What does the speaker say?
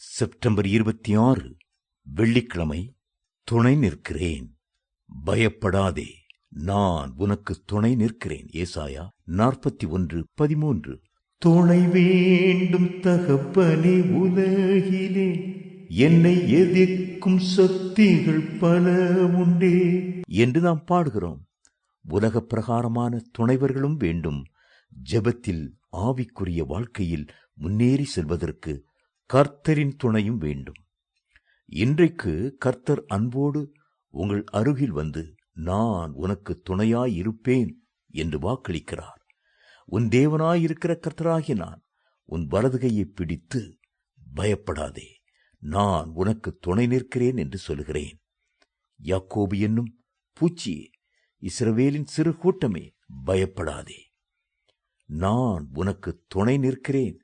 September 26 வெள்ளிக்கிழமை. துணை நிற்கிறேன், பயப்படாதே, நான் உனக்கு துணை நிற்கிறேன். ஏசாயா 41:13. துணை வேண்டும் தகப்பனே உலகிலே, என்னை எதிர்க்கும் சக்திகள் பல உண்டே என்று நாம் பாடுகிறோம். உலக பிரகாரமான துணைவர்களும் வேண்டும். ஜெபத்தில் ஆவிக்குரிய வாழ்க்கையில் முன்னேறி செல்வதற்கு கர்த்தரின் துணையும் வேண்டும். இன்றைக்கு கர்த்தர் அன்போடு உங்கள் அருகில் வந்து, நான் உனக்கு துணையாயிருப்பேன் என்று வாக்களிக்கிறார். உன் தேவனாயிருக்கிற கர்த்தராகிய நான் உன் வலதுகையை பிடித்து, பயப்படாதே, நான் உனக்கு துணை நிற்கிறேன் என்று சொல்கிறேன். யாக்கோபு என்னும் பூச்சியே, இஸ்ரவேலின் சிறு கூட்டமே, பயப்படாதே, நான் உனக்கு துணை நிற்கிறேன்